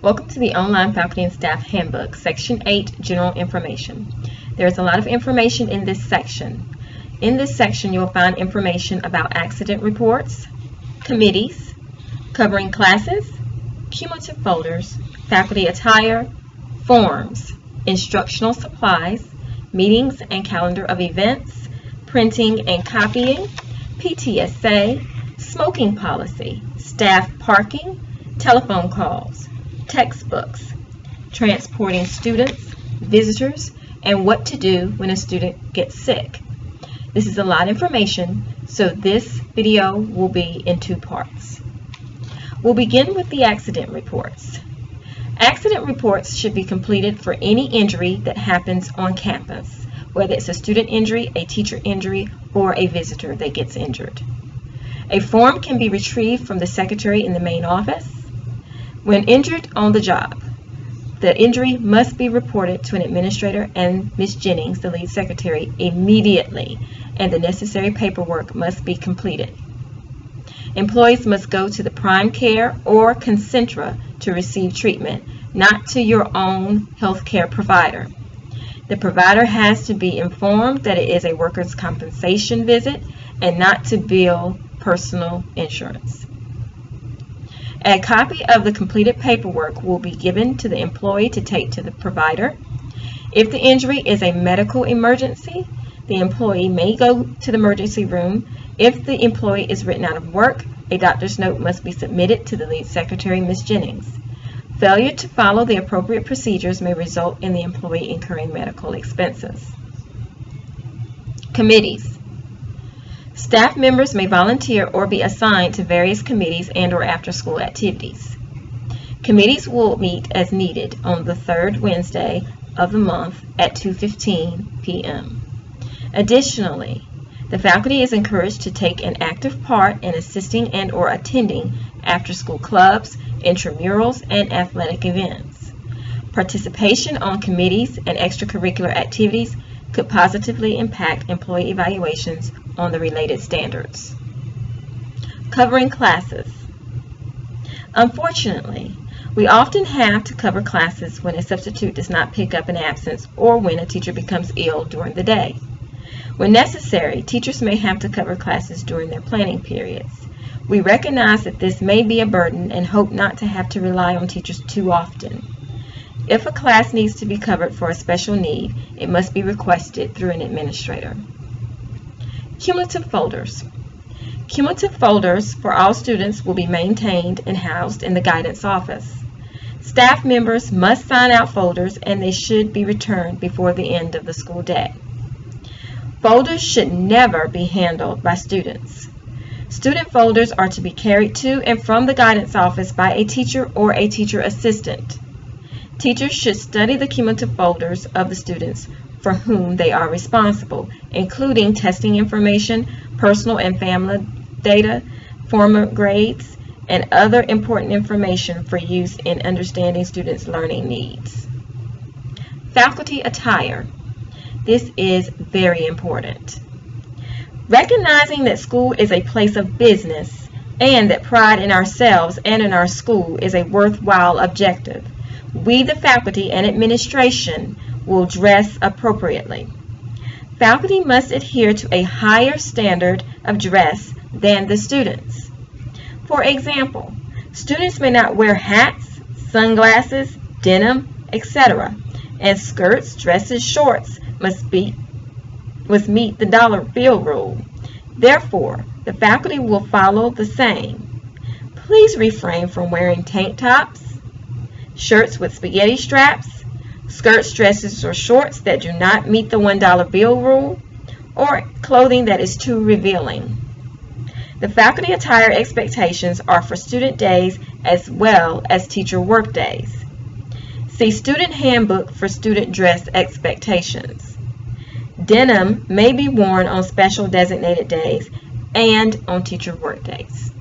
Welcome to the Online Faculty and Staff Handbook, Section 8, General Information. There is a lot of information in this section. In this section, you'll find information about accident reports, committees, covering classes, cumulative folders, faculty attire, forms, instructional supplies, meetings and calendar of events, printing and copying, PTSA, smoking policy, staff parking, telephone calls, textbooks, transporting students, visitors, and what to do when a student gets sick. This is a lot of information, so this video will be in two parts. We'll begin with the accident reports. Accident reports should be completed for any injury that happens on campus, whether it's a student injury, a teacher injury, or a visitor that gets injured. A form can be retrieved from the secretary in the main office. When injured on the job, the injury must be reported to an administrator and Ms. Jennings, the lead secretary, immediately, and the necessary paperwork must be completed. Employees must go to the Prime Care or Concentra to receive treatment, not to your own health care provider. The provider has to be informed that it is a workers' compensation visit and not to bill personal insurance. A copy of the completed paperwork will be given to the employee to take to the provider. If the injury is a medical emergency, the employee may go to the emergency room. If the employee is written out of work, a doctor's note must be submitted to the lead secretary, Ms. Jennings. Failure to follow the appropriate procedures may result in the employee incurring medical expenses. Committees. Staff members may volunteer or be assigned to various committees and/or after-school activities. Committees will meet as needed on the third Wednesday of the month at 2:15 p.m. Additionally, the faculty is encouraged to take an active part in assisting and/or attending after-school clubs, intramurals, and athletic events. Participation on committees and extracurricular activities could positively impact employee evaluations on the related standards. Covering classes. Unfortunately, we often have to cover classes when a substitute does not pick up an absence or when a teacher becomes ill during the day. When necessary, teachers may have to cover classes during their planning periods. We recognize that this may be a burden and hope not to have to rely on teachers too often. If a class needs to be covered for a special need, it must be requested through an administrator. Cumulative folders. Cumulative folders for all students will be maintained and housed in the guidance office. Staff members must sign out folders and they should be returned before the end of the school day. Folders should never be handled by students. Student folders are to be carried to and from the guidance office by a teacher or a teacher assistant. Teachers should study the cumulative folders of the students for whom they are responsible, including testing information, personal and family data, former grades, and other important information for use in understanding students' learning needs. Faculty attire. This is very important. Recognizing that school is a place of business and that pride in ourselves and in our school is a worthwhile objective, we, the faculty and administration, will dress appropriately. Faculty must adhere to a higher standard of dress than the students. For example, students may not wear hats, sunglasses, denim, etc., and skirts, dresses, shorts must meet the dollar bill rule. Therefore, the faculty will follow the same. Please refrain from wearing tank tops, shirts with spaghetti straps, skirts, dresses, or shorts that do not meet the $1 bill rule, or clothing that is too revealing. The faculty attire expectations are for student days as well as teacher work days. See Student Handbook for student dress expectations. Denim may be worn on special designated days and on teacher work days.